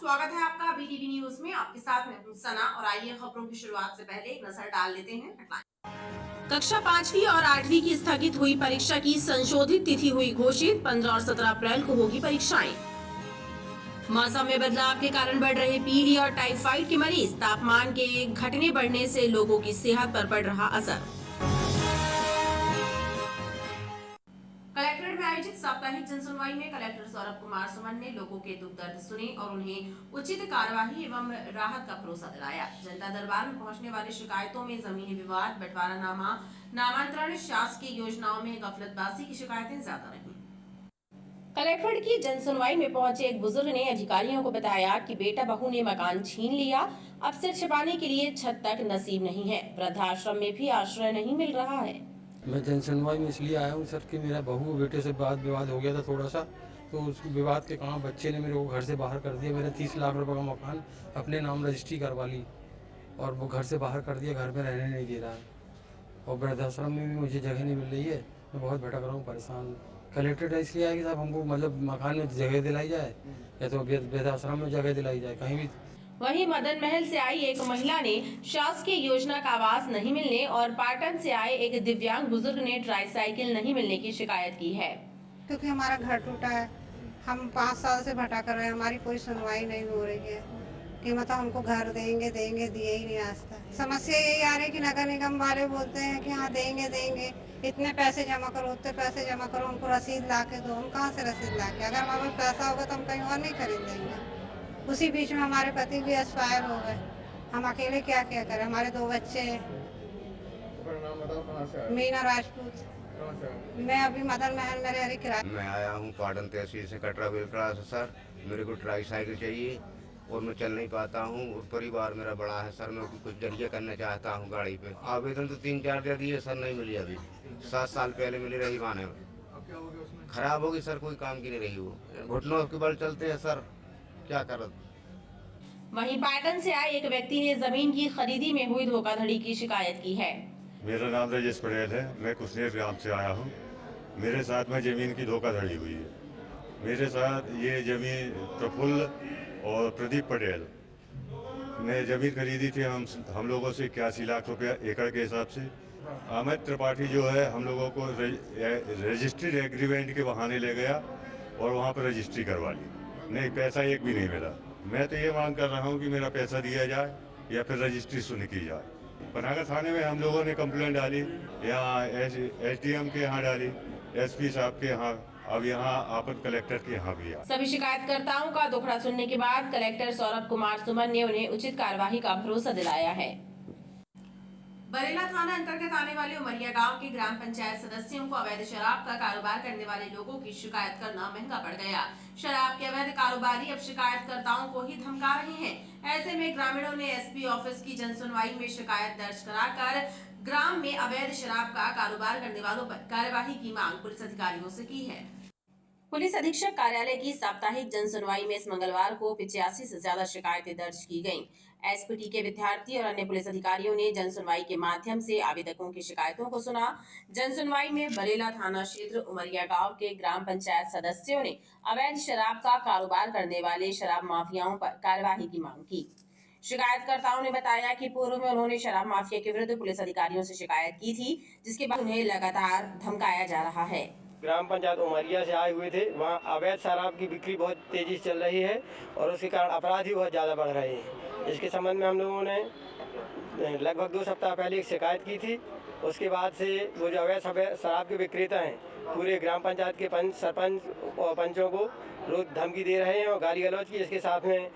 स्वागत है आपका बीटीवी न्यूज में। आपके साथ मैं हूं सना और आइए खबरों की शुरुआत से पहले एक नजर डाल लेते हैं हेडलाइन। कक्षा 5वीं और 8वीं की स्थगित हुई परीक्षा की संशोधित तिथि हुई घोषित। 15 और 17 अप्रैल को होगी परीक्षाएं। मौसम में बदलाव के कारण बढ़ रहे पीली और टाइफाइड के मरीज। तापमान के घटने बढ़ने से लोगों की सेहत पर पड़ रहा असर। कलेक्ट्रेट में आयोजित साप्ताहिक जनसुनवाई में कलेक्टर सौरभ कुमार सुमन ने लोगों के दुख दर्द सुने और उन्हें उचित कार्यवाही एवं राहत का भरोसा दिलाया। जनता दरबार में पहुंचने वाली शिकायतों में जमीनी विवाद, बंटवारानामा, नामांतरण, शासकीय योजनाओं में गफलतबाजी की शिकायतें ज्यादा रही। कलेक्ट्रेट की जनसुनवाई में पहुंचे एक बुजुर्ग ने अधिकारियों को बताया कि बेटा बहू ने मकान छीन लिया, अब सिर छिपाने के लिए छत तक नसीब नहीं है। वृद्धाश्रम में भी आश्रय नहीं मिल रहा है। मैं जनसुनवाई में इसलिए आया हूँ सर कि मेरा बहू बेटे से वाद विवाद हो गया था थोड़ा सा, तो उस विवाद के कारण बच्चे ने मेरे को घर से बाहर कर दिया। मेरा 30 लाख रुपए का मकान अपने नाम रजिस्ट्री करवा ली और वो घर से बाहर कर दिया, घर में रहने नहीं दे रहा है। और वृद्धाश्रम में भी मुझे जगह नहीं मिल रही है, मैं बहुत भटक रहा हूँ, परेशान। कलेक्ट्रेट इसलिए आया कि साहब हमको मतलब मकान में जगह दिलाई जाए या तो वृद्धाश्रम में जगह दिलाई जाए कहीं भी। वहीं मदन महल से आई एक महिला ने शासकीय योजना का आवास नहीं मिलने और पाटन से आए एक दिव्यांग बुजुर्ग ने ट्राईसाइकिल नहीं मिलने की शिकायत की है। क्योंकि हमारा घर टूटा है, हम 5 साल से भटक रहे हैं, हमारी कोई सुनवाई नहीं हो रही है कि मतलब हमको घर देंगे दिए ही नहीं आज तक। समस्या यही आ रही है कि नगर निगम वाले बोलते हैं कि हाँ देंगे, इतने पैसे जमा करो, उतने पैसे जमा करो, हमको रसीद ला के दो। हम कहाँ से रसीद ला के? अगर हमारे पास पैसा होगा तो हम कहीं और नहीं खरीद लेंगे। उसी बीच में हमारे पति भी एक्सपायर हो गए, हम अकेले क्या करें? हमारे 2 बच्चे हैं। मीना राजपूत। मैं अभी मदन महल में रह रही किराए। मैं आया हूँ पाटन तहसील से, कटरा बेलकड़ा से सर। मेरे को ट्राईसाइकिल चाहिए और मैं चल नहीं पाता हूँ और परिवार मेरा बड़ा है सर। मैं कुछ जरिया करना चाहता हूँ गाड़ी पे। आवेदन तो 3-4 दे दिए सर, नहीं मिली अभी। 7 साल पहले मिली रही, माने खराब होगी सर, कोई काम की नहीं रही वो। घुटनों के बल चलते हैं सर, क्या कर। वहीं पाटन से आए एक व्यक्ति ने जमीन की खरीदी में हुई धोखाधड़ी की शिकायत की है। मेरा नाम राजेश पटेल है, मैं कुशनेर ग्राम से आया हूँ। मेरे साथ में ज़मीन की धोखाधड़ी हुई है। मेरे साथ ये ज़मीन प्रफुल्ल और प्रदीप पटेल ने ज़मीन खरीदी थी हम लोगों से 81 लाख रुपया एकड़ के हिसाब से। अमित त्रिपाठी जो है हम लोगों को रजिस्ट्री एग्रीमेंट के बहाने ले गया और वहाँ पर रजिस्ट्री करवा ली। नहीं, पैसा एक भी नहीं मिला। मैं तो ये मांग कर रहा हूँ कि मेरा पैसा दिया जाए या फिर रजिस्ट्री सुनी की जाए। पनागर थाने में हम लोगों ने कंप्लेंट डाली, यहाँ एसडीएम के यहाँ डाली, एसपी साहब के यहाँ, अब यहाँ आपन कलेक्टर के यहाँ भी। सभी शिकायतकर्ताओं का दुखड़ा सुनने के बाद कलेक्टर सौरभ कुमार सुमन ने उन्हें उचित कार्यवाही का भरोसा दिलाया है। बरेला थाना अंतर्गत आने वाले उमरिया गांव के ग्राम पंचायत सदस्यों को अवैध शराब का कारोबार करने वाले लोगों की शिकायत करना महंगा पड़ गया। शराब के अवैध कारोबारी अब शिकायतकर्ताओं को ही धमका रहे हैं। ऐसे में ग्रामीणों ने एसपी ऑफिस की जनसुनवाई में शिकायत दर्ज कराकर ग्राम में अवैध शराब का कारोबार करने वालों पर कार्यवाही की मांग पुलिस अधिकारियों से की है। पुलिस अधीक्षक कार्यालय की साप्ताहिक जनसुनवाई में इस मंगलवार को 85 से ज्यादा शिकायतें दर्ज की गयीं। एसपीटी के विद्यार्थी और अन्य पुलिस अधिकारियों ने जनसुनवाई के माध्यम से आवेदकों की शिकायतों को सुना। जनसुनवाई में बरेला थाना क्षेत्र उमरिया गांव के ग्राम पंचायत सदस्यों ने अवैध शराब का कारोबार करने वाले शराब माफियाओं पर कार्यवाही की मांग की। शिकायतकर्ताओं ने बताया कि पूर्व में उन्होंने शराब माफिया के विरुद्ध पुलिस अधिकारियों से शिकायत की थी, जिसके बाद उन्हें लगातार धमकाया जा रहा है। ग्राम पंचायत उमरिया से आए हुए थे, वहाँ अवैध शराब की बिक्री बहुत तेजी से चल रही है और उसके कारण अपराध भी बहुत ज़्यादा बढ़ रहे हैं। इसके संबंध में हम लोगों ने लगभग 2 सप्ताह पहले एक शिकायत की थी। उसके बाद से वो जो अवैध शराब के विक्रेता हैं, पूरे ग्राम पंचायत के सरपंच और पंचों को रोज धमकी दे रहे हैं और गाली गलौज की, इसके साथ में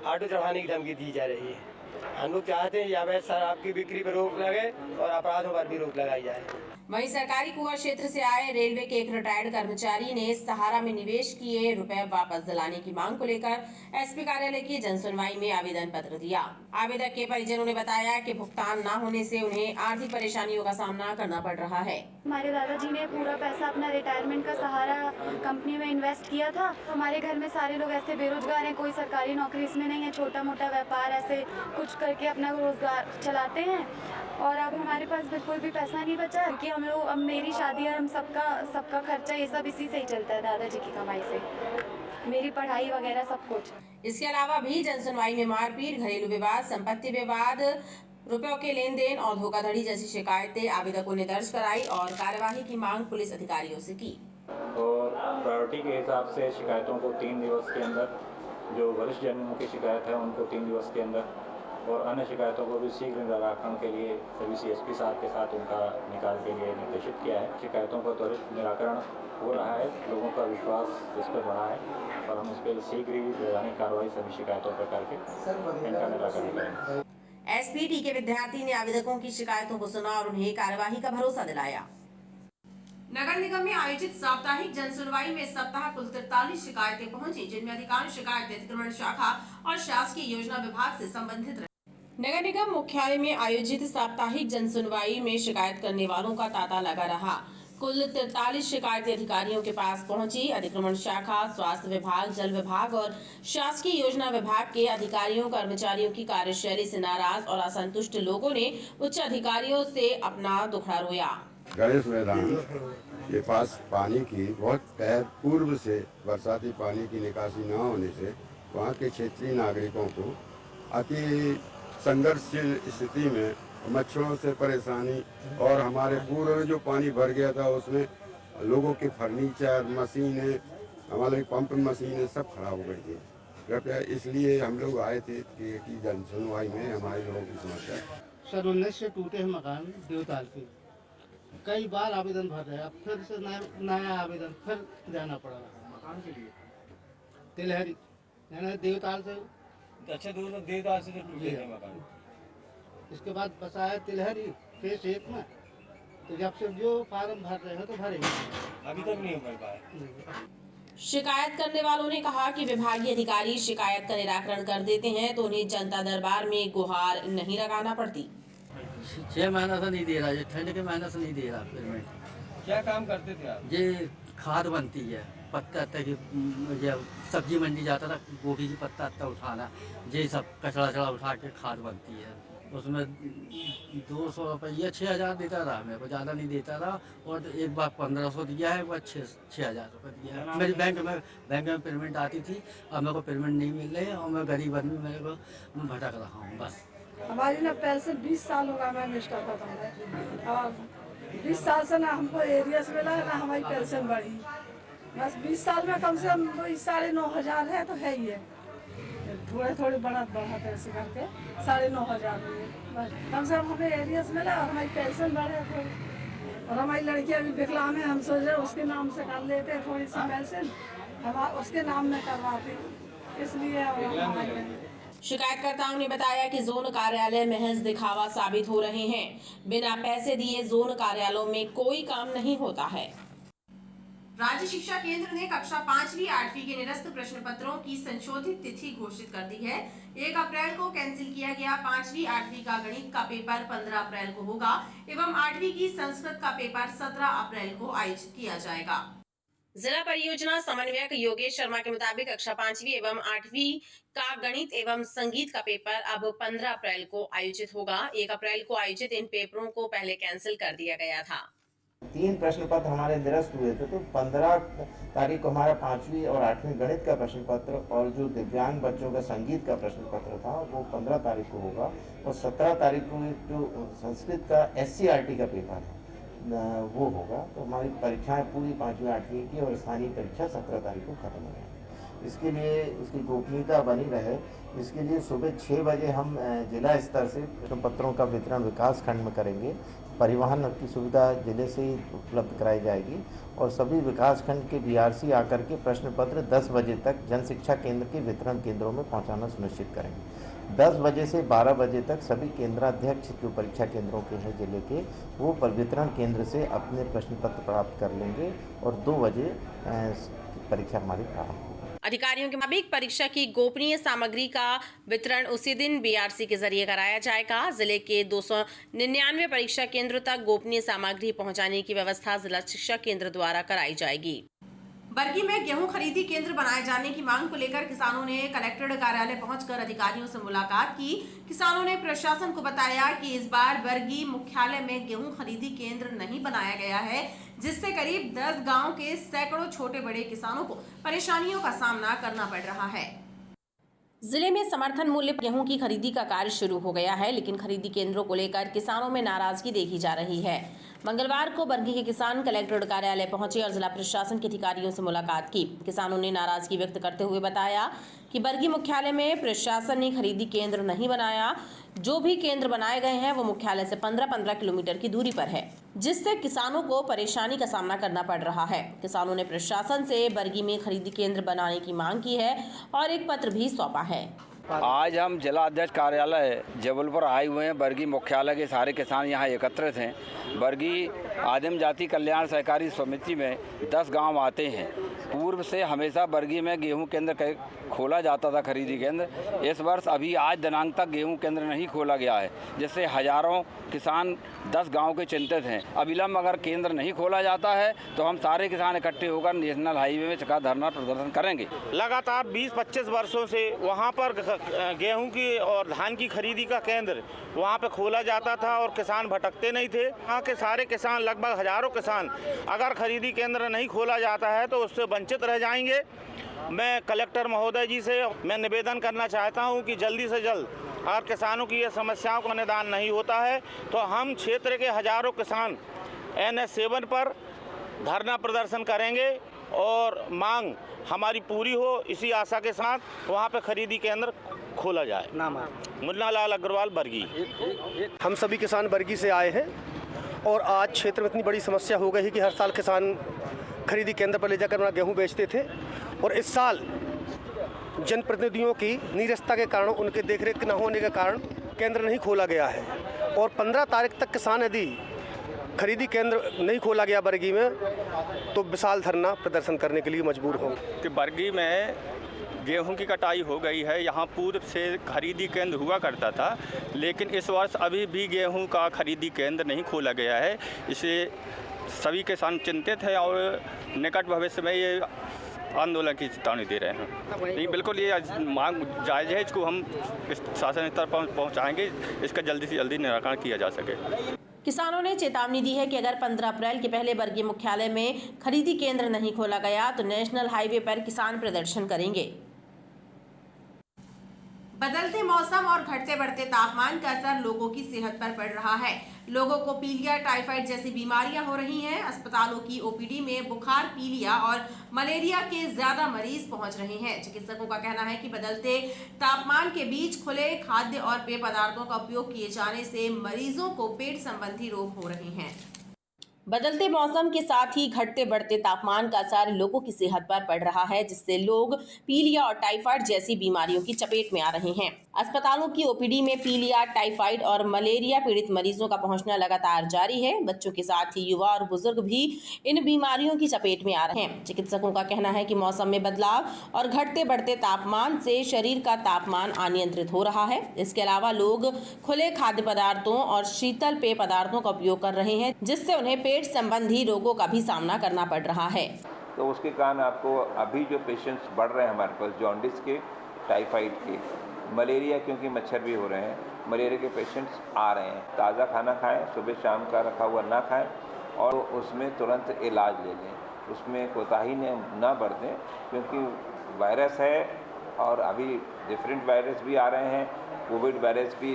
ऑटो चढ़ाने की धमकी दी जा रही है। हम लोग चाहते हैं कि अवैध शराब की बिक्री पर रोक लगे और अपराधों पर भी रोक लगाई जाए। वहीं सरकारी कुआं क्षेत्र से आए रेलवे के एक रिटायर्ड कर्मचारी ने सहारा में निवेश किए रुपए वापस दिलाने की मांग को लेकर एसपी कार्यालय की जनसुनवाई में आवेदन पत्र दिया। आवेदक के परिजनों ने बताया कि भुगतान न होने से उन्हें आर्थिक परेशानियों का सामना करना पड़ रहा है। हमारे दादाजी ने पूरा पैसा अपना रिटायरमेंट का सहारा कंपनी में इन्वेस्ट किया था। हमारे घर में सारे लोग ऐसे बेरोजगार हैं, कोई सरकारी नौकरी इसमें नहीं है, छोटा मोटा व्यापार ऐसे कुछ करके अपना रोजगार चलाते हैं और अब हमारे पास बिल्कुल भी पैसा नहीं बचा कि हम लोग, अब मेरी शादी और हम सबका खर्चा ये सब इसी से ही चलता है, दादाजी की कमाई से। मेरी पढ़ाई वगैरह सब कुछ। इसके अलावा भी जनसुनवाई में मारपीट, घरेलू विवाद, संपत्ति विवाद, रुपयों के लेन देन और धोखाधड़ी जैसी शिकायतें आवेदकों ने दर्ज कराई और कार्यवाही की मांग पुलिस अधिकारियों से की। और प्रायोरिटी के हिसाब से शिकायतों को 3 दिवस के अंदर, जो वरिष्ठ जनों की शिकायत है उनको 3 दिवस के अंदर, और अन्य शिकायतों को भी शीघ्र निराकरण के लिए सभी CSP साहब के साथ उनका निकाल के लिए निर्देशित किया है। शिकायतों का त्वरित निराकरण हो रहा है, लोगों का विश्वास इस पर बढ़ा है और हम इस पर शीघ्र ही वैधानिक कार्रवाई सभी शिकायतों पर करके इनका निराकरण करेंगे। SPT के विद्यार्थी ने आवेदकों की शिकायतों को सुना और उन्हें कार्यवाही का भरोसा दिलाया। नगर निगम में आयोजित साप्ताहिक जनसुनवाई में इस सप्ताह कुल 43 शिकायतें पहुंची, जिनमें अधिकांश शिकायतें अतिक्रमण शाखा और शासकीय योजना विभाग से संबंधित रही। नगर निगम मुख्यालय में आयोजित साप्ताहिक जनसुनवाई में शिकायत करने वालों का तांता लगा रहा। कुल 43 शिकायतें अधिकारियों के पास पहुंची। अतिक्रमण शाखा, स्वास्थ्य विभाग, जल विभाग और शासकीय योजना विभाग के अधिकारियों कर्मचारियों की कार्यशैली से नाराज और असंतुष्ट लोगों ने उच्च अधिकारियों से अपना दुखड़ा रोया। गणेश मैदान के पास पानी की बहुत पूर्व से बरसाती पानी की निकासी न होने से वहाँ के क्षेत्रीय नागरिकों को अति संघर्षशील स्थिति में मच्छरों से परेशानी, और हमारे पूर्व में जो पानी भर गया था उसमें लोगों के फर्नीचर, मशीनें, हमारे पंप मशीनें सब खराब हो गई थी। कृपया इसलिए हम लोग आए थे कि जनसुनवाई में हमारे लोगों की समस्या। सर 19 से टूटे हैं मकान देवताल के, कई बार आवेदन भर रहे हैं, अब फिर से नया आवेदन फिर जाना पड़ा मकान के लिए। तिलहरी यानी देवताल से, अच्छा देवताल से टूटे हैं मकान। इसके बाद बसा है तिलहरी फेस 1 में, तो जब से जो फार्म भर रहे हैं तो भरेंगे, अभी तक नहीं भर पाया। शिकायत करने वालों ने कहा कि विभागीय अधिकारी शिकायत का निराकरण कर देते हैं तो उन्हें जनता दरबार में गुहार नहीं लगाना पड़ती। 6 महीना से नहीं दे रहा, ये ठंड के महीने से नहीं दे रहा पेमेंट। क्या काम करते थे आप? ये खाद बनती है, पत्ता की सब्जी मंडी जाता था, गोभी की पत्ता उठाना, ये सब कचरा उठा के खाद बनती है। उसमें 200 रुपया 6000 देता रहा, मेरे को ज़्यादा नहीं देता रहा, और एक बार 1500 दिया है, एक बार 6000 रुपये दिया है। मेरी बैंक में पेमेंट आती थी, अब मेरे को पेमेंट नहीं मिल रही है और मैं गरीब आदमी, मेरे को मैं भटक रहा हूँ बस। हमारी ना पेंशन 20 साल होगा मैं मिस्टर का काम है, और 20 साल से ना हमको एरियस मिला है ना हमारी पेंशन बढ़ी। बस 20 साल में कम से कम 9,500 है तो है ही है, थोड़े बढ़ा ऐसे करके 9,500 हुए। बस कम से कम हमें एरियस मिला और हमारी पेंशन बढ़े थोड़ी, और हमारी लड़कियाँ भी विकलांग है, हम सोचे उसके नाम से कर लेते थोड़ी सी पेंशन, हम उसके नाम में करवाते, इसलिए। शिकायतकर्ताओं ने बताया कि जोन कार्यालय महज दिखावा साबित हो रहे हैं। बिना पैसे दिए जोन कार्यालयों में कोई काम नहीं होता है। राज्य शिक्षा केंद्र ने कक्षा 5वीं 8वीं के निरस्त प्रश्न पत्रों की संशोधित तिथि घोषित कर दी है। 1 अप्रैल को कैंसिल किया गया 5वीं 8वीं का गणित का पेपर 15 अप्रैल को होगा एवं 8वीं की संस्कृत का पेपर 17 अप्रैल को आयोजित किया जाएगा। जिला परियोजना समन्वयक योगेश शर्मा के मुताबिक कक्षा 5वीं एवं 8वीं का गणित एवं संगीत का पेपर अब 15 अप्रैल को आयोजित होगा। 1 अप्रैल को आयोजित इन पेपरों को पहले कैंसिल कर दिया गया था। 3 प्रश्न पत्र हमारे निरस्त हुए थे, तो 15 तारीख को हमारा 5वीं और 8वीं गणित का प्रश्न पत्र और जो दिव्यांग बच्चों का संगीत का प्रश्न पत्र था वो 15 तारीख को होगा, और 17 तारीख को जो संस्कृत का SCRT का पेपर है वो होगा। तो हमारी परीक्षाएं पूरी 5वीं 8वीं की और स्थानीय परीक्षा 17 तारीख को खत्म हो जाएगी। इसके लिए उसकी गोपनीयता बनी रहे, इसके लिए सुबह 6 बजे हम जिला स्तर से प्रश्न पत्रों का वितरण विकास खंड में करेंगे। परिवहन की सुविधा जिले से ही उपलब्ध कराई जाएगी और सभी विकास खंड के BRC आकर के प्रश्न पत्र 10 बजे तक जन शिक्षा केंद्र के वितरण केंद्रों में पहुंचाना सुनिश्चित करेंगे। 10 बजे से 12 बजे तक सभी केंद्राध्यक्ष जो परीक्षा केंद्रों के हैं जिले के, वो वितरण केंद्र से अपने प्रश्न पत्र प्राप्त कर लेंगे और 2 बजे परीक्षा हमारी प्रारंभ होगी। अधिकारियों के मुताबिक परीक्षा की गोपनीय सामग्री का वितरण उसी दिन BRC के जरिए कराया जाएगा। जिले के 299 परीक्षा केंद्रों तक गोपनीय सामग्री पहुंचाने की व्यवस्था जिला शिक्षा केंद्र द्वारा कराई जाएगी। बरगी में गेहूं खरीदी केंद्र बनाए जाने की मांग को लेकर किसानों ने कलेक्टर कार्यालय पहुंचकर अधिकारियों से मुलाकात की। किसानों ने प्रशासन को बताया कि इस बार बरगी मुख्यालय में गेहूं खरीदी केंद्र नहीं बनाया गया है, जिससे करीब 10 गांव के सैकड़ों छोटे बड़े किसानों को परेशानियों का सामना करना पड़ रहा है। जिले में समर्थन मूल्य गेहूं की खरीदी का कार्य शुरू हो गया है, लेकिन खरीदी केंद्रों को लेकर किसानों में नाराजगी देखी जा रही है। मंगलवार को बरगी के किसान कलेक्टर कार्यालय पहुंचे और जिला प्रशासन के अधिकारियों से मुलाकात की। किसानों ने नाराजगी व्यक्त करते हुए बताया कि बरगी मुख्यालय में प्रशासन ने खरीदी केंद्र नहीं बनाया। जो भी केंद्र बनाए गए हैं वो मुख्यालय से 15-15 किलोमीटर की दूरी पर है, जिससे किसानों को परेशानी का सामना करना पड़ रहा है। किसानों ने प्रशासन से बरगी में खरीदी केंद्र बनाने की मांग की है और एक पत्र भी सौंपा है। आज हम जिला अध्यक्ष कार्यालय जबलपुर आए हुए हैं। बरगी मुख्यालय के सारे किसान यहाँ एकत्रित हैं। बरगी आदिम जाति कल्याण सहकारी समिति में 10 गांव आते हैं। पूर्व से हमेशा बरगी में गेहूं केंद्र खोला जाता था, खरीदी केंद्र। इस वर्ष अभी आज दिनांक तक गेहूं केंद्र नहीं खोला गया है, जिससे हजारों किसान 10 गांव के चिंतित हैं। अविलंब अगर केंद्र नहीं खोला जाता है तो हम सारे किसान इकट्ठे होकर नेशनल हाईवे में चक्का धरना प्रदर्शन करेंगे। लगातार 20-25 वर्षों से वहाँ पर गेहूं की और धान की खरीदी का केंद्र वहाँ पे खोला जाता था और किसान भटकते नहीं थे। वहाँ के सारे किसान, लगभग हजारों किसान, अगर खरीदी केंद्र नहीं खोला जाता है तो उससे वंचित रह जाएंगे। मैं कलेक्टर महोदय जी से मैं निवेदन करना चाहता हूँ कि जल्दी से जल्द अगर किसानों की ये समस्याओं का निदान नहीं होता है तो हम क्षेत्र के हजारों किसान NH7 पर धरना प्रदर्शन करेंगे और मांग हमारी पूरी हो, इसी आशा के साथ वहाँ पे खरीदी केंद्र खोला जाए। मुन्ना लाल अग्रवाल, बरगी। हम सभी किसान बरगी से आए हैं और आज क्षेत्र में इतनी बड़ी समस्या हो गई है कि हर साल किसान खरीदी केंद्र पर ले जाकर अपना गेहूं बेचते थे और इस साल जनप्रतिनिधियों की नीरसता के कारण, उनके देखरेख न होने के कारण केंद्र नहीं खोला गया है और 15 तारीख तक किसान यदि खरीदी केंद्र नहीं खोला गया बरगी में तो विशाल धरना प्रदर्शन करने के लिए मजबूर होंगे। कि बरगी में गेहूं की कटाई हो गई है। यहाँ पूर्व से खरीदी केंद्र हुआ करता था, लेकिन इस वर्ष अभी भी गेहूं का खरीदी केंद्र नहीं खोला गया है। इसे सभी किसान चिंतित हैं और निकट भविष्य में ये आंदोलन की चेतावनी दे रहे हैं। नहीं, बिल्कुल ये मांग जायज़ है। इसको हम इस शासन स्तर पर पहुँचाएँगे, इसका जल्दी से जल्दी निराकरण किया जा सके। किसानों ने चेतावनी दी है कि अगर 15 अप्रैल के पहले बरगी मुख्यालय में खरीदी केंद्र नहीं खोला गया तो नेशनल हाईवे पर किसान प्रदर्शन करेंगे। बदलते मौसम और घटते बढ़ते तापमान का असर लोगों की सेहत पर पड़ रहा है। लोगों को पीलिया, टाइफाइड जैसी बीमारियां हो रही हैं। अस्पतालों की ओपीडी में बुखार, पीलिया और मलेरिया के ज्यादा मरीज पहुंच रहे हैं। चिकित्सकों का कहना है कि बदलते तापमान के बीच खुले खाद्य और पेय पदार्थों का उपयोग किए जाने से मरीजों को पेट संबंधी रोग हो रहे हैं। बदलते मौसम के साथ ही घटते बढ़ते तापमान का असर लोगों की सेहत पर पड़ रहा है, जिससे लोग पीलिया और टाइफाइड जैसी बीमारियों की चपेट में आ रहे हैं। अस्पतालों की ओपीडी में पीलिया, टाइफाइड और मलेरिया पीड़ित मरीजों का पहुंचना लगातार जारी है। बच्चों के साथ ही युवा और बुजुर्ग भी इन बीमारियों की चपेट में आ रहे हैं। चिकित्सकों का कहना है कि मौसम में बदलाव और घटते बढ़ते तापमान से शरीर का तापमान अनियंत्रित हो रहा है। इसके अलावा लोग खुले खाद्य पदार्थों और शीतल पेय पदार्थों का उपयोग कर रहे हैं, जिससे उन्हें पेट संबंधी रोगों का भी सामना करना पड़ रहा है। तो उसके कारण आपको अभी जो पेशेंट्स बढ़ रहे हैं हमारे पास, जॉन्डिस के, टाइफाइड के, मलेरिया, क्योंकि मच्छर भी हो रहे हैं, मलेरिया के पेशेंट्स आ रहे हैं। ताज़ा खाना खाएं, सुबह शाम का रखा हुआ ना खाएं और उसमें तुरंत इलाज ले लें। उसमें कोताही ना बरतें, क्योंकि वायरस है और अभी डिफरेंट वायरस भी आ रहे हैं। कोविड वायरस भी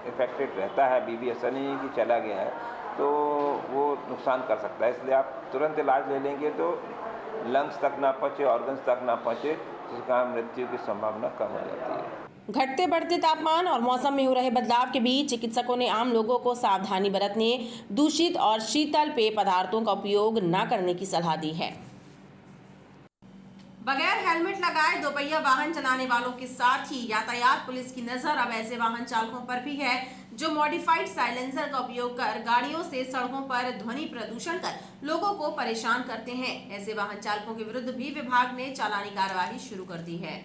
इफेक्टेड रहता है, अभी भी ऐसा नहीं है कि चला गया है, तो वो नुकसान कर सकता है। इसलिए आप तुरंत इलाज ले लेंगे तो लंग्स तक ना पहुँचे, ऑर्गन्स तक ना पहुँचे, जिसके कारण मृत्यु की संभावना कम हो जाती है। घटते बढ़ते तापमान और मौसम में हो रहे बदलाव के बीच चिकित्सकों ने आम लोगों को सावधानी बरतने, दूषित और शीतल पेय पदार्थों का उपयोग न करने की सलाह दी है। बगैर हेलमेट लगाए दोपहिया वाहन चलाने वालों के साथ ही यातायात पुलिस की नजर अब ऐसे वाहन चालकों पर भी है जो मॉडिफाइड साइलेंसर का उपयोग कर गाड़ियों से सड़कों पर ध्वनि प्रदूषण कर लोगों को परेशान करते हैं। ऐसे वाहन चालकों के विरुद्ध भी विभाग ने चालानी कार्रवाई शुरू कर दी है।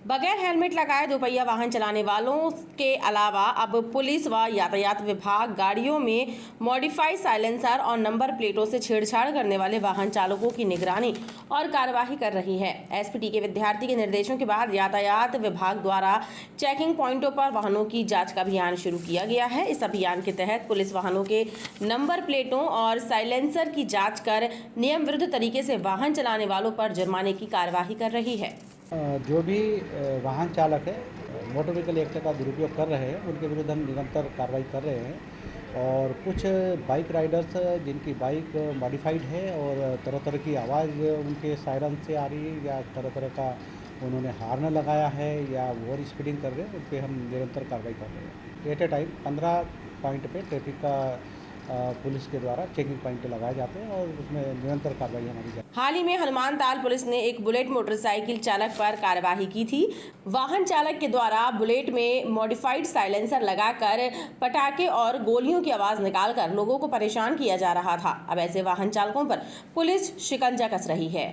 बगैर हेलमेट लगाए दोपहिया वाहन चलाने वालों के अलावा अब पुलिस व यातायात विभाग गाड़ियों में मॉडिफाइड साइलेंसर और नंबर प्लेटों से छेड़छाड़ करने वाले वाहन चालकों की निगरानी और कार्यवाही कर रही है। एसपीटी के विद्यार्थी के निर्देशों के बाद यातायात विभाग द्वारा चेकिंग पॉइंटों पर वाहनों की जांच का अभियान शुरू किया गया है। इस अभियान के तहत पुलिस वाहनों के नंबर प्लेटों और साइलेंसर की जाँच कर नियम विरुद्ध तरीके से वाहन चलाने वालों पर जुर्माने की कार्यवाही कर रही है। जो भी वाहन चालक है मोटर व्हीकल एक्ट का दुरुपयोग कर रहे हैं उनके विरुद्ध हम निरंतर कार्रवाई कर रहे हैं। और कुछ बाइक राइडर्स जिनकी बाइक मॉडिफाइड है और तरह तरह की आवाज़ उनके सायरन से आ रही है या तरह तरह का उन्होंने हार्न लगाया है या ओवर स्पीडिंग कर रहे हैं, उन पर हम निरंतर कार्रवाई कर रहे हैं। एट ए टाइम 15 पॉइंट पे ट्रैफिक का पुलिस के द्वारा चेकिंग पॉइंट लगाए जाते हैं और उसमें निरंतर कार्रवाई हमारी जाती है। हाल ही में हनुमानताल पुलिस ने एक बुलेट मोटरसाइकिल चालक पर कार्यवाही की थी। वाहन चालक के द्वारा बुलेट में मॉडिफाइड साइलेंसर लगाकर पटाखे और गोलियों की आवाज निकालकर लोगों को परेशान किया जा रहा था। अब ऐसे वाहन चालकों पर पुलिस शिकंजा कस रही है।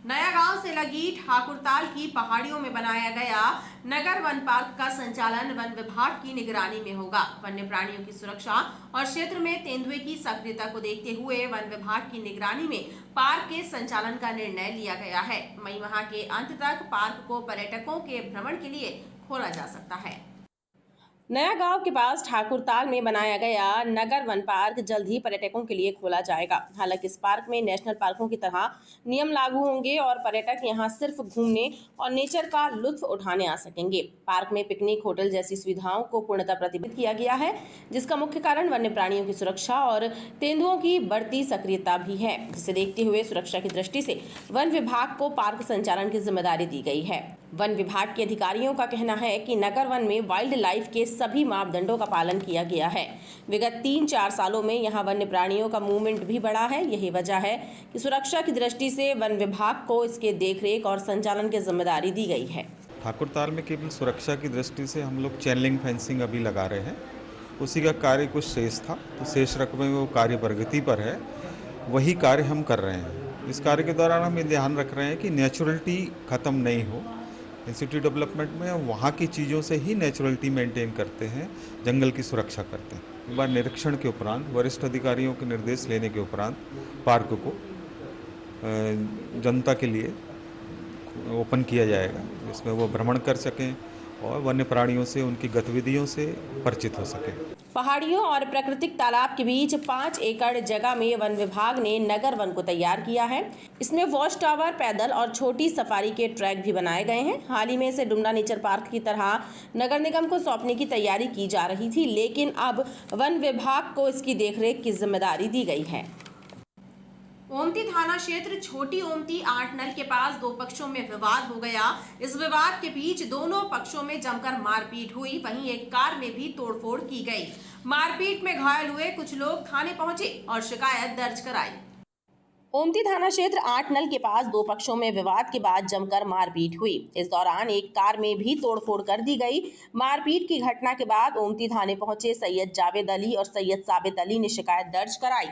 नया गांव से लगी ठाकुरताल की पहाड़ियों में बनाया गया नगर वन पार्क का संचालन वन विभाग की निगरानी में होगा। वन्य प्राणियों की सुरक्षा और क्षेत्र में तेंदुए की सक्रियता को देखते हुए वन विभाग की निगरानी में पार्क के संचालन का निर्णय लिया गया है। मई माह के अंत तक पार्क को पर्यटकों के भ्रमण के लिए खोला जा सकता है। नया गांव के पास ठाकुरताल में बनाया गया नगर वन पार्क जल्द ही पर्यटकों के लिए खोला जाएगा। हालांकि इस पार्क में नेशनल पार्कों की तरह नियम लागू होंगे और पर्यटक यहां सिर्फ घूमने और नेचर का लुत्फ उठाने आ सकेंगे। पार्क में पिकनिक, होटल जैसी सुविधाओं को पूर्णतः प्रतिबंधित किया गया है, जिसका मुख्य कारण वन्य प्राणियों की सुरक्षा और तेंदुओं की बढ़ती सक्रियता भी है, जिसे देखते हुए सुरक्षा की दृष्टि से वन विभाग को पार्क संचालन की जिम्मेदारी दी गई है। वन विभाग के अधिकारियों का कहना है कि नगर वन में वाइल्ड लाइफ के सभी मापदंडों का पालन किया गया है। विगत 3-4 सालों में यहां वन्य प्राणियों का मूवमेंट भी बढ़ा है। यही वजह है कि सुरक्षा की दृष्टि से वन विभाग को इसके देखरेख और संचालन की जिम्मेदारी दी गई है। ठाकुरताल में केवल सुरक्षा की दृष्टि से हम लोग चैनलिंग फेंसिंग अभी लगा रहे हैं। उसी का कार्य कुछ शेष था, तो शेष रकम में वो कार्य प्रगति पर है, वही कार्य हम कर रहे हैं। इस कार्य के दौरान हम ये ध्यान रख रहे हैं कि नेचुरलिटी ख़त्म नहीं हो। इंस्टीट्यूट डेवलपमेंट में वहाँ की चीज़ों से ही नेचुरलिटी मेंटेन करते हैं, जंगल की सुरक्षा करते हैं। एक बार निरीक्षण के उपरांत, वरिष्ठ अधिकारियों के निर्देश लेने के उपरांत पार्क को जनता के लिए ओपन किया जाएगा, जिसमें वो भ्रमण कर सकें और वन्य प्राणियों से, उनकी गतिविधियों से परिचित हो सकें। पहाड़ियों और प्राकृतिक तालाब के बीच 5 एकड़ जगह में वन विभाग ने नगर वन को तैयार किया है। इसमें वॉच टावर, पैदल और छोटी सफारी के ट्रैक भी बनाए गए हैं। हाल ही में इसे डुमना नेचर पार्क की तरह नगर निगम को सौंपने की तैयारी की जा रही थी, लेकिन अब वन विभाग को इसकी देखरेख की जिम्मेदारी दी गई है। ओमती थाना क्षेत्र छोटी ओमती 8 नल के पास 2 पक्षों में विवाद हो गया। इस विवाद के बीच दोनों पक्षों में जमकर मारपीट हुई। वहीं एक कार में भी तोड़फोड़ की गई। मारपीट में घायल हुए कुछ लोग थाने पहुंचे और शिकायत दर्ज कराई। ओमती थाना क्षेत्र 8 नल के पास 2 पक्षों में विवाद के बाद जमकर मारपीट हुई। इस दौरान एक कार में भी तोड़फोड़ कर दी गई। मारपीट की घटना के बाद ओमती थाने पहुंचे सैयद जावेद अली और सैयद साबित अली ने शिकायत दर्ज कराई।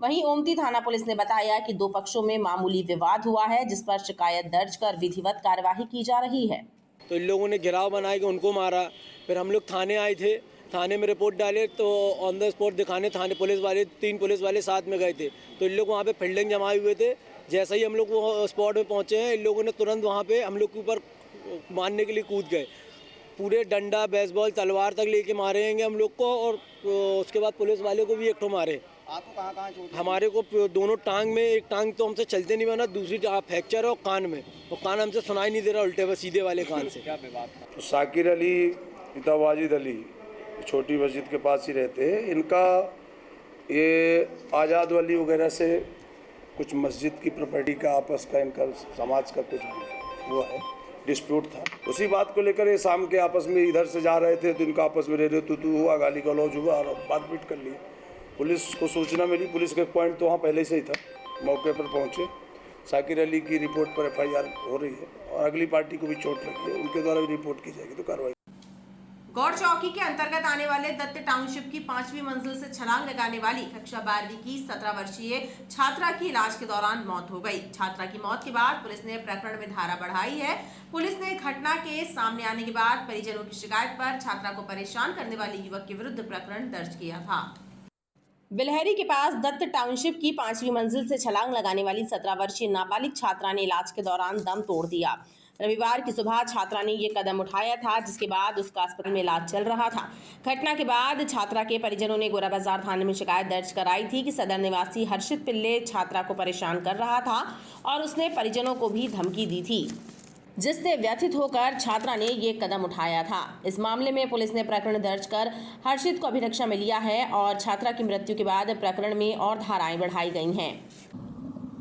वहीं ओमती थाना पुलिस ने बताया कि 2 पक्षों में मामूली विवाद हुआ है, जिस पर शिकायत दर्ज कर विधिवत कार्यवाही की जा रही है। तो इन लोगों ने घेराव बनाया कि उनको मारा। फिर हम लोग थाने आए थे, थाने में रिपोर्ट डाले तो ऑन द स्पॉट दिखाने थाने पुलिस वाले 3 पुलिस वाले साथ में गए थे। तो इन लोग वहाँ पे फील्डिंग जमाए हुए थे। जैसे ही हम लोग वो स्पॉट में पहुँचे हैं, इन लोगों ने तुरंत वहाँ पे हम लोग के ऊपर मारने के लिए कूद गए। पूरे डंडा, बेसबॉल, तलवार तक लेके मारे हैं हम लोग को, और उसके बाद पुलिस वाले को भी एक ठो मारे। आपको कहाँ चोट? हमारे को दोनों टांग में, एक टांग तो हमसे चलते नहीं बना, दूसरी फ्रैक्चर है और कान में, और कान हमसे सुनाई नहीं दे रहा उल्टे व सीधे वाले कान से। क्या विवाद? साकिर अली पिता वाजिद अली छोटी मस्जिद के पास ही रहते हैं। इनका ये आज़ाद वली वगैरह से कुछ मस्जिद की प्रॉपर्टी का आपस का, इनका समाज का कुछ हुआ है, डिस्प्यूट था। उसी बात को लेकर ये शाम के आपस में इधर से जा रहे थे तो इनका आपस में रह तू हुआ, गाली गलौज हुआ और बात पीट कर ली। पुलिस को सूचना मिली, पुलिस का पॉइंट तो वहाँ पहले से ही था, मौके पर पहुँचे। साकिर अली की रिपोर्ट पर FIR हो रही है और अगली पार्टी को भी चोट लगी है, उनके द्वारा भी रिपोर्ट की जाएगी तो कार्रवाई। गौड़ चौकी के अंतर्गत आने वाले दत्त टाउनशिप की 5वीं मंजिल से छलांग लगाने वाली कक्षा 12वीं की 17 वर्षीय छात्रा की इलाज के दौरान मौत हो गई। छात्रा की मौत के बाद पुलिस ने प्रकरण में धारा बढ़ाई है। पुलिस ने घटना के सामने आने के बाद परिजनों की शिकायत पर छात्रा को परेशान करने वाले युवक के विरुद्ध प्रकरण दर्ज किया था। बिलहरी के पास दत्त टाउनशिप की 5वीं मंजिल से छलांग लगाने वाली 17 वर्षीय नाबालिग छात्रा ने इलाज के दौरान दम तोड़ दिया। रविवार की सुबह छात्रा ने ये कदम उठाया था, जिसके बाद उसका अस्पताल में इलाज चल रहा था। घटना के बाद छात्रा के परिजनों ने गोरा बाजार थाने में शिकायत दर्ज कराई थी कि सदर निवासी हर्षित पिल्ले छात्रा को परेशान कर रहा था और उसने परिजनों को भी धमकी दी थी, जिससे व्यथित होकर छात्रा ने ये कदम उठाया था। इस मामले में पुलिस ने प्रकरण दर्ज कर हर्षित को अभिरक्षा में लिया है और छात्रा की मृत्यु के बाद प्रकरण में और धाराएं बढ़ाई गई हैं।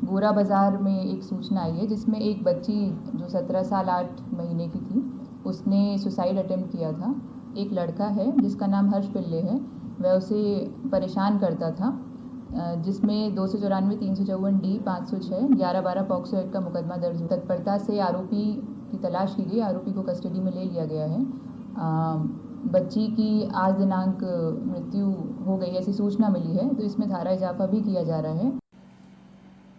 गोरा बाज़ार में एक सूचना आई है जिसमें एक बच्ची जो 17 साल 8 महीने की थी, उसने सुसाइड अटेम्प्ट किया था। एक लड़का है जिसका नाम हर्ष पिल्ले है, वह उसे परेशान करता था, जिसमें 294, 354 D, 506, 11-12 पॉक्सो एक्ट का मुकदमा दर्ज। तत्परता से आरोपी की तलाश की गई, आरोपी को कस्टडी में ले लिया गया है। बच्ची की आज दिनांक मृत्यु हो गई ऐसी सूचना मिली है, तो इसमें धारा इजाफा भी किया जा रहा है।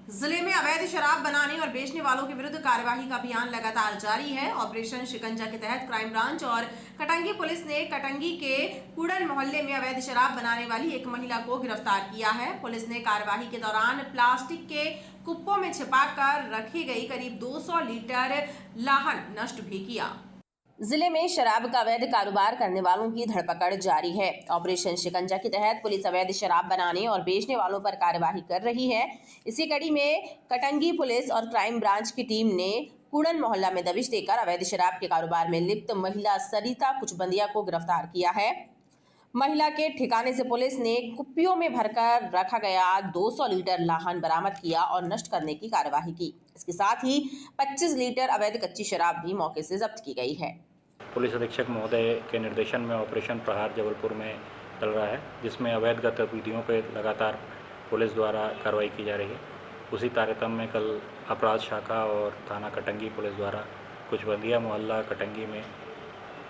जिले में अवैध शराब बनाने और बेचने वालों के विरुद्ध कार्यवाही का अभियान लगातार जारी है। ऑपरेशन शिकंजा के तहत क्राइम ब्रांच और कटंगी पुलिस ने कटंगी के कुड़न मोहल्ले में अवैध शराब बनाने वाली एक महिला को गिरफ्तार किया है। पुलिस ने कार्यवाही के दौरान प्लास्टिक के कुप्पों में छिपाकर रखी गई करीब 200 लीटर लाहन नष्ट भी किया। जिले में शराब का अवैध कारोबार करने वालों की धरपकड़ जारी है। ऑपरेशन शिकंजा के तहत पुलिस अवैध शराब बनाने और बेचने वालों पर कार्यवाही कर रही है। इसी कड़ी में कटंगी पुलिस और क्राइम ब्रांच की टीम ने कुड़न मोहल्ला में दबिश देकर अवैध शराब के कारोबार में लिप्त महिला सरिता कुचबंदिया को गिरफ्तार किया है। महिला के ठिकाने से पुलिस ने कुप्पियों में भरकर रखा गया 200 लीटर लाहन बरामद किया और नष्ट करने की कार्यवाही की। इसके साथ ही 25 लीटर अवैध कच्ची शराब भी मौके से जब्त की गई है। पुलिस अधीक्षक महोदय के निर्देशन में ऑपरेशन प्रहार जबलपुर में चल रहा है, जिसमें अवैध गतिविधियों पर लगातार पुलिस द्वारा कार्रवाई की जा रही है। उसी तारतम्य में कल अपराध शाखा और थाना कटंगी पुलिस द्वारा कुचबंदिया मोहल्ला कटंगी में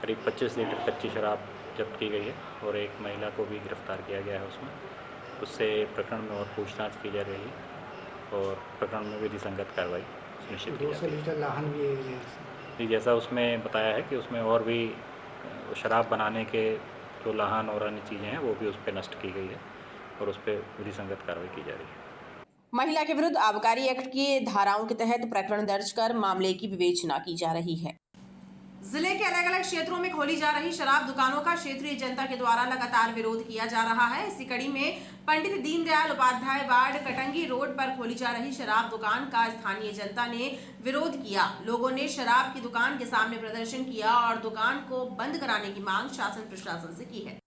करीब 25 लीटर कच्ची शराब जब्त की गई है और एक महिला को भी गिरफ्तार किया गया है। उससे प्रकरण में और पूछताछ की जा रही है और प्रकरण में विधि संगत कार्रवाई सुनिश्चित की जा रही है। 200 लीटर लाहन भी जैसा उसमें बताया है कि उसमें और भी शराब बनाने के जो लाहन और अन्य चीज़ें हैं वो भी उस पर नष्ट की गई है और उस पर विधि संगत कार्रवाई की जा रही है। महिला के विरुद्ध आबकारी एक्ट की धाराओं के तहत प्रकरण दर्ज कर मामले की विवेचना की जा रही है। जिले के अलग अलग क्षेत्रों में खोली जा रही शराब दुकानों का क्षेत्रीय जनता के द्वारा लगातार विरोध किया जा रहा है। इसी कड़ी में पंडित दीनदयाल उपाध्याय वार्ड कटंगी रोड पर खोली जा रही शराब दुकान का स्थानीय जनता ने विरोध किया। लोगों ने शराब की दुकान के सामने प्रदर्शन किया और दुकान को बंद कराने की मांग शासन प्रशासन से की है।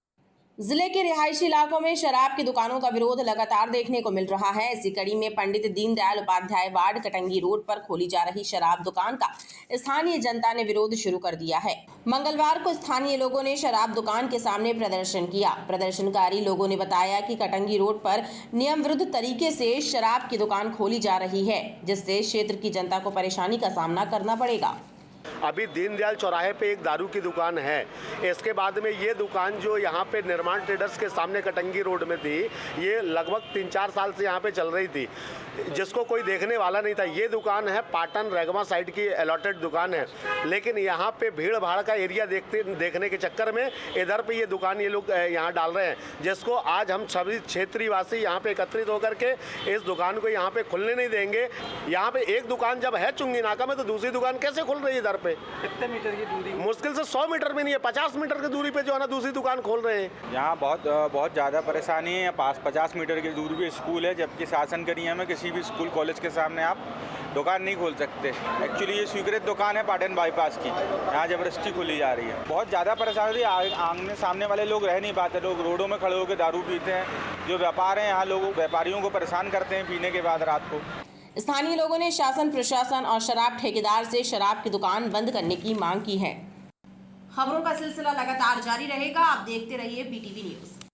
जिले के रिहायशी इलाकों में शराब की दुकानों का विरोध लगातार देखने को मिल रहा है। इसी कड़ी में पंडित दीनदयाल उपाध्याय वार्ड कटंगी रोड पर खोली जा रही शराब दुकान का स्थानीय जनता ने विरोध शुरू कर दिया है। मंगलवार को स्थानीय लोगों ने शराब दुकान के सामने प्रदर्शन किया। प्रदर्शनकारी लोगों ने बताया कि कटंगी रोड पर नियम विरुद्ध तरीके से शराब की दुकान खोली जा रही है, जिससे क्षेत्र की जनता को परेशानी का सामना करना पड़ेगा। अभी दीनदयाल चौराहे पे एक दारू की दुकान है। इसके बाद में ये दुकान जो यहाँ पे निर्माण ट्रेडर्स के सामने कटंगी रोड में थी, ये लगभग 3-4 साल से यहाँ पे चल रही थी, जिसको कोई देखने वाला नहीं था। ये दुकान है पाटन रेगमा साइड की अलॉटेड दुकान है, लेकिन यहाँ पे भीड़ भाड़ का एरिया देखने के चक्कर में इधर पे ये दुकान ये लोग यहाँ डाल रहे हैं, जिसको आज हम सभी क्षेत्रीय वासी यहाँ पे एकत्रित होकर के इस दुकान को यहाँ पे खुलने नहीं देंगे। यहाँ पे एक दुकान जब है चुंगी नाका में, तो दूसरी दुकान कैसे खुल रही है इधर पे? कितने मीटर की दूरी? मुश्किल से 100 मीटर भी नहीं है, 50 मीटर की दूरी पे जो है ना दूसरी दुकान खोल रहे हैं। यहाँ बहुत ज़्यादा परेशानी है। 50 मीटर की दूरी पे स्कूल है, जबकि शासन के नियम में किसी भी स्कूल कॉलेज के सामने आप दुकान नहीं खोल सकते। एक्चुअली ये स्वीकृत दुकान है पाटन बाईपास की, यहाँ जबरदस्ती खोली जा रही है। बहुत ज़्यादा परेशानी, आमने सामने वाले लोग रह नहीं पाते, लोग रोडों में खड़े होकर दारू पीते हैं। जो व्यापार है यहाँ लोग व्यापारियों को परेशान करते हैं पीने के बाद रात को। स्थानीय लोगों ने शासन प्रशासन और शराब ठेकेदार से शराब की दुकान बंद करने की मांग की है। खबरों का सिलसिला लगातार जारी रहेगा, आप देखते रहिए BTV न्यूज़।